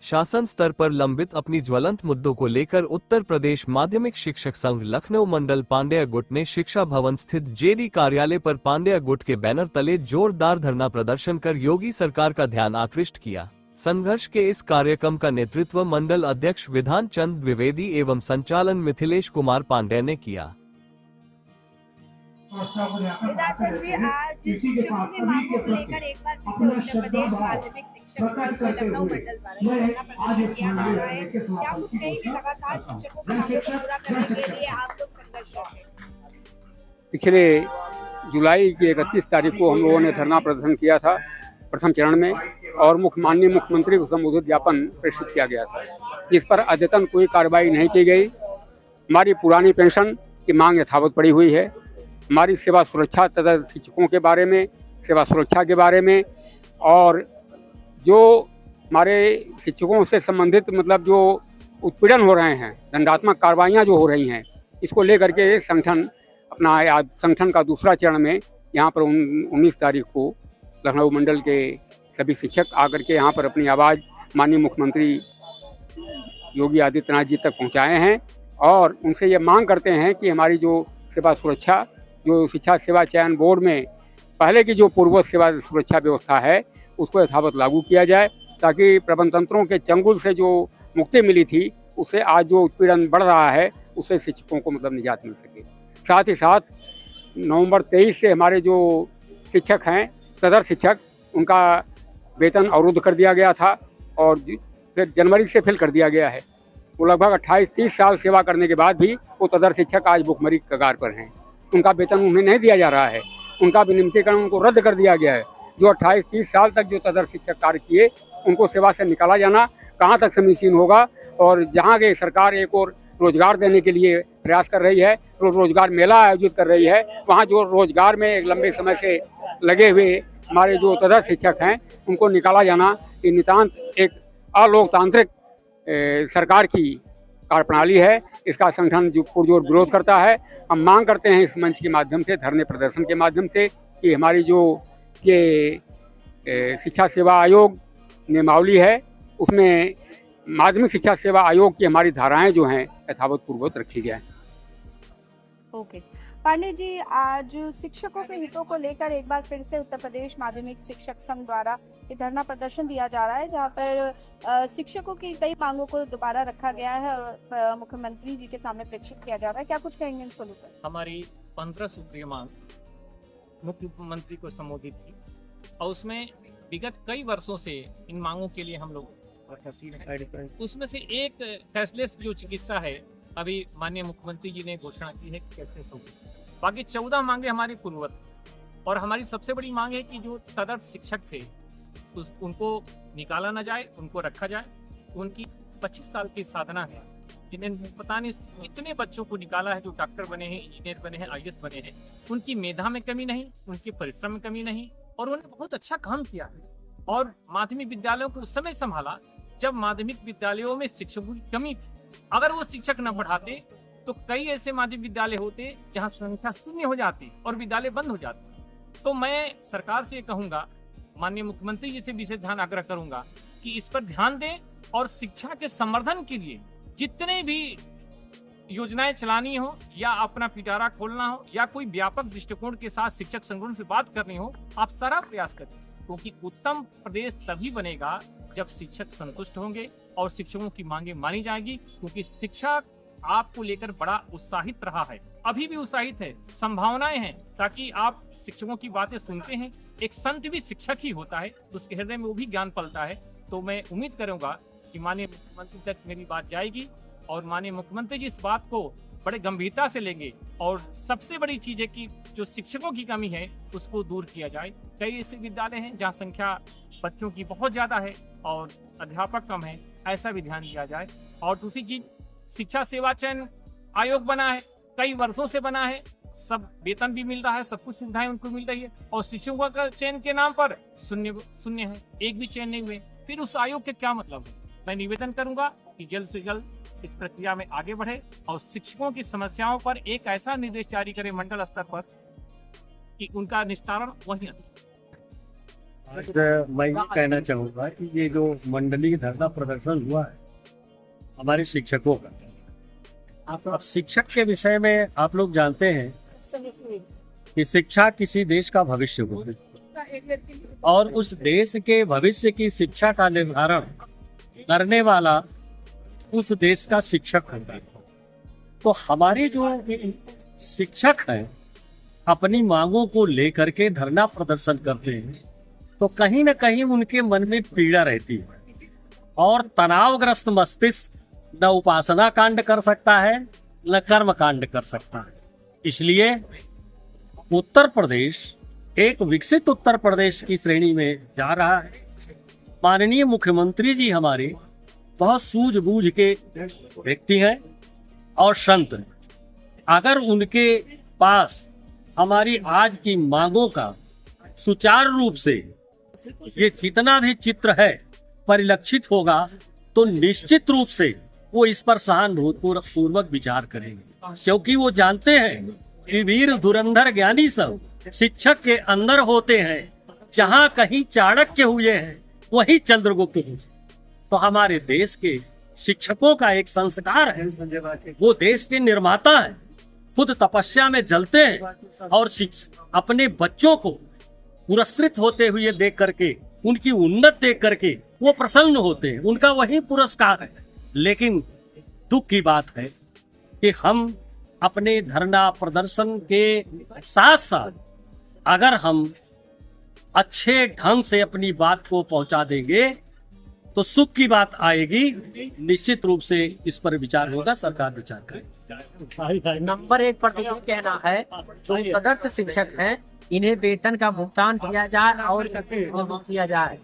शासन स्तर पर लंबित अपनी ज्वलंत मुद्दों को लेकर उत्तर प्रदेश माध्यमिक शिक्षक संघ लखनऊ मंडल पांड्या गुट ने शिक्षा भवन स्थित जेडी कार्यालय पर पांड्या गुट के बैनर तले जोरदार धरना प्रदर्शन कर योगी सरकार का ध्यान आकृष्ट किया। संघर्ष के इस कार्यक्रम का नेतृत्व मंडल अध्यक्ष विधान चंद द्विवेदी एवं संचालन मिथिलेश कुमार पांडे ने किया। आज शिक्षकों की मांगों को लेकर एक बार फिर से उत्तर प्रदेश माध्यमिक शिक्षक संघ लखनऊ मंडल द्वारा धरना प्रदर्शन किया जा रहा है। क्या कुछ कहेंगे? लगातार शिक्षकों की मांगों को पूरा करने के लिए आप लोग संघर्ष में। पिछले जुलाई की 31 तारीख को हम लोगों ने धरना प्रदर्शन किया था प्रथम चरण में, और माननीय मुख्यमंत्री को संबोधित ज्ञापन प्रेषित किया गया था, जिस पर अद्यतन कोई कार्रवाई नहीं की गई। हमारी पुरानी पेंशन की मांग यथावत पड़ी हुई है। हमारी सेवा सुरक्षा तथा शिक्षकों के बारे में, सेवा सुरक्षा के बारे में, और जो हमारे शिक्षकों से संबंधित मतलब जो उत्पीड़न हो रहे हैं, दंडात्मक कार्रवाइयाँ जो हो रही हैं, इसको लेकर के संगठन अपना आज संगठन का दूसरा चरण में यहाँ पर 19 तारीख को लखनऊ मंडल के सभी शिक्षक आकर के यहाँ पर अपनी आवाज़ माननीय मुख्यमंत्री योगी आदित्यनाथ जी तक पहुँचाए हैं, और उनसे ये मांग करते हैं कि हमारी जो सेवा सुरक्षा, जो शिक्षा सेवा चयन बोर्ड में पहले की जो पूर्ववत सेवा सुरक्षा व्यवस्था है, उसको यथावत लागू किया जाए, ताकि प्रबंध तंत्रों के चंगुल से जो मुक्ति मिली थी, उससे आज जो उत्पीड़न बढ़ रहा है, उससे शिक्षकों को मतलब निजात मिल सके। साथ ही साथ नवंबर 23 से हमारे जो शिक्षक हैं, सदर शिक्षक, उनका वेतन अवरुद्ध कर दिया गया था, और फिर जनवरी से फिर कर दिया गया है। वो लगभग 28-30 साल सेवा करने के बाद भी वो सदर शिक्षक आज भुखमरी की कगार पर हैं। उनका वेतन उन्हें नहीं दिया जा रहा है, उनका विनियमितीकरण उनको रद्द कर दिया गया है। जो 28-30 साल तक जो सदर शिक्षक कार्य किए, उनको सेवा से निकाला जाना कहाँ तक समीचीन होगा। और जहाँ के सरकार एक और रोजगार देने के लिए प्रयास कर रही है, रोजगार मेला आयोजित कर रही है, वहाँ जो रोजगार में एक लंबे समय से लगे हुए हमारे जो सदर शिक्षक हैं, उनको निकाला जाना ये नितांत एक अलोकतांत्रिक सरकार की कार्यप्रणाली है। इसका संगठन जो पुरजोर विरोध करता है। हम मांग करते हैं इस मंच के माध्यम से, धरने प्रदर्शन के माध्यम से, कि हमारी जो ये शिक्षा सेवा आयोग नियमावली है, उसमें माध्यमिक शिक्षा सेवा आयोग की हमारी धाराएं जो हैं यथावत पूर्ववत रखी जाए। ओके पांडे जी, आज शिक्षकों के हितों को लेकर एक बार फिर से उत्तर प्रदेश माध्यमिक शिक्षक संघ द्वारा ये धरना प्रदर्शन दिया जा रहा है, जहां पर शिक्षकों की कई मांगों को दोबारा रखा गया है और मुख्यमंत्री जी के सामने प्रेषित किया जा रहा है। क्या कुछ कहेंगे इसको लेकर? हमारी 15 सूत्रीय मांग मुख्यमंत्री को संबोधित की, और उसमें विगत कई वर्षों से इन मांगों के लिए हम लोग प्रयत्नशील हैं। उसमें से एक कैशलेस जो चिकित्सा है, अभी माननीय मुख्यमंत्री जी ने घोषणा की है कि कैशलेस होगी। बाकी 14 मांगे हमारी पूर्ववत, और हमारी सबसे बड़ी मांग है कि जो तदर्थ शिक्षक थे उनको निकाला ना जाए, उनको रखा जाए। उनकी 25 साल की साधना है, जिन्हें पता नहीं इतने बच्चों को निकाला है जो डॉक्टर बने हैं, इंजीनियर बने हैं, IAS बने हैं। उनकी मेधा में कमी नहीं, उनके परिश्रम में कमी नहीं, और उन्होंने बहुत अच्छा काम किया है। और माध्यमिक विद्यालयों को उस समय संभाला जब माध्यमिक विद्यालयों में शिक्षकों की कमी थी। अगर वो शिक्षक न बढ़ाते तो कई ऐसे माध्यमिक विद्यालय होते जहां संख्या शून्य हो जाती और विद्यालय बंद हो जाते। तो मैं सरकार से कहूंगा, माननीय मुख्यमंत्री जी से विशेष ध्यान आग्रह करूंगा कि इस पर ध्यान दें, और शिक्षा के संवर्धन के लिए जितने भी योजनाएं चलानी हो, या अपना पिटारा खोलना हो, या कोई व्यापक दृष्टिकोण के साथ शिक्षक संगठन से बात करनी हो, आप सारा प्रयास करें, क्योंकि उत्तम प्रदेश तभी बनेगा जब शिक्षक संतुष्ट होंगे और शिक्षकों की मांगे मानी जाएगी। क्योंकि शिक्षा आपको लेकर बड़ा उत्साहित रहा है, अभी भी उत्साहित है, संभावनाएं हैं, ताकि आप शिक्षकों की बातें सुनते हैं। एक संत भी शिक्षक ही होता है, तो उसके हृदय में वो भी ज्ञान पलता है। तो मैं उम्मीद करूंगा कि माननीय मुख्यमंत्री तक मेरी बात जाएगी, और माननीय मुख्यमंत्री जी इस बात को बड़े गंभीरता से लेंगे। और सबसे बड़ी चीज है कि जो शिक्षकों की कमी है उसको दूर किया जाए। कई ऐसे विद्यालय हैं जहाँ संख्या बच्चों की बहुत ज्यादा है और अध्यापक कम है, ऐसा भी ध्यान दिया जाए। और दूसरी चीज, शिक्षा सेवा चयन आयोग बना है, कई वर्षों से बना है, सब वेतन भी मिल रहा है, सब कुछ सुविधाएं उनको मिल रही है, और शिक्षकों का चयन के नाम पर शून्य है, एक भी चयन नहीं हुए। फिर उस आयोग के क्या मतलब है? मैं निवेदन करूंगा कि जल्द से जल्द इस प्रक्रिया में आगे बढ़े और शिक्षकों की समस्याओं पर एक ऐसा निर्देश जारी करे मंडल स्तर पर कि उनका निस्तारण वहीं। आज मैं ये कहना चाहूँगा कि ये जो मंडलीय धरना प्रदर्शन हुआ है हमारे शिक्षकों का, अब शिक्षक के विषय में आप लोग जानते हैं कि शिक्षा किसी देश का भविष्य होती है और उस देश के भविष्य की शिक्षा का निर्धारण करने वाला उस देश का शिक्षक होता है। तो हमारे जो शिक्षक हैं अपनी मांगों को लेकर के धरना प्रदर्शन करते हैं तो कहीं न कहीं उनके मन में पीड़ा रहती है और तनावग्रस्त मस्तिष्क न उपासना कांड कर सकता है न कर्म कांड कर सकता है। इसलिए उत्तर प्रदेश एक विकसित उत्तर प्रदेश की श्रेणी में जा रहा है। माननीय मुख्यमंत्री जी हमारे बहुत सूझबूझ के व्यक्ति हैं और संत हैं। अगर उनके पास हमारी आज की मांगों का सुचारू रूप से ये जितना भी चित्र है परिलक्षित होगा तो निश्चित रूप से वो इस पर सहानुभूतिपूर्वक विचार करेंगे, क्योंकि वो जानते हैं कि वीर धुरंधर ज्ञानी सब शिक्षक के अंदर होते हैं। जहाँ कहीं चाणक्य हुए हैं वही चंद्रगुप्त हुए। तो हमारे देश के शिक्षकों का एक संस्कार है, वो देश के निर्माता है, खुद तपस्या में जलते हैं और अपने बच्चों को पुरस्कृत होते हुए देख करके, उनकी उन्नत देख करके वो प्रसन्न होते हैं, उनका वही पुरस्कार है। लेकिन दुख की बात है कि हम अपने धरना प्रदर्शन के साथ साथ अगर हम अच्छे ढंग से अपनी बात को पहुंचा देंगे तो सुख की बात आएगी। निश्चित रूप से इस पर विचार होगा, सरकार विचार करेगी। नंबर 1 पर ये कहना है जो तदर्थ शिक्षक हैं इन्हें वेतन का भुगतान किया जाए और किया जाए।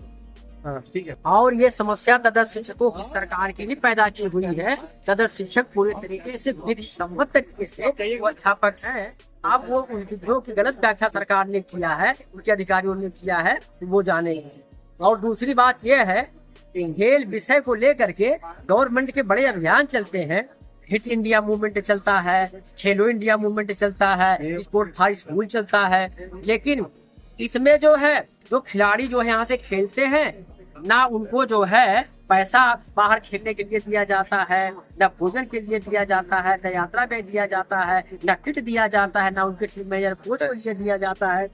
ठीक है। और ये समस्या तदर्थ शिक्षकों की सरकार की भी पैदा की हुई है। तदर्थ शिक्षक पूरे तरीके से विधि सम्मत तरीके से वो अध्यापक है। अब वो उस विधियों की गलत व्याख्या सरकार ने किया है, उनके अधिकारियों ने किया है, वो जानेंगे। और दूसरी बात यह है खेल विषय को लेकर के गवर्नमेंट के बड़े अभियान चलते हैं। हिट इंडिया मूवमेंट चलता है, खेलो इंडिया मूवमेंट चलता है, स्पोर्ट फॉर स्कूल चलता है, लेकिन इसमें जो है जो खिलाड़ी जो है यहाँ से खेलते हैं ना उनको जो है पैसा बाहर खेलने के लिए दिया जाता है, न भोजन के लिए दिया जाता है, न यात्रा में दिया जाता है, न किट दिया जाता है, न उनके टीम मैनेजर कोच के लिए दिया जाता है,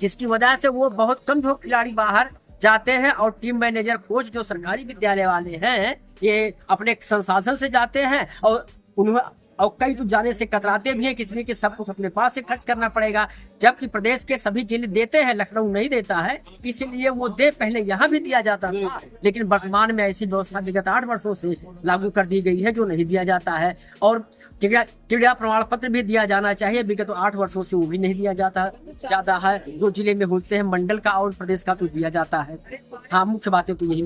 जिसकी वजह से वो बहुत कम जो खिलाड़ी बाहर जाते हैं। और टीम मैनेजर कोच जो सरकारी विद्यालय वाले हैं ये अपने संसाधन से जाते हैं और उन्हें और कई तो जाने से कतराते भी हैं, किसी कि सब कुछ अपने पास से खर्च करना पड़ेगा, जबकि प्रदेश के सभी जिले देते हैं, लखनऊ नहीं देता है। इसीलिए वो दे पहले यहाँ भी दिया जाता था, लेकिन वर्तमान में ऐसी व्यवस्था विगत 8 वर्षों से लागू कर दी गई है जो नहीं दिया जाता है। और क्रीड़ा प्रमाण पत्र भी दिया जाना चाहिए, विगत 8 वर्षों से वो भी नहीं दिया जाता है। जो जिले में होते हैं मंडल का और प्रदेश का तो दिया जाता है। हाँ, मुख्य बातें तो यही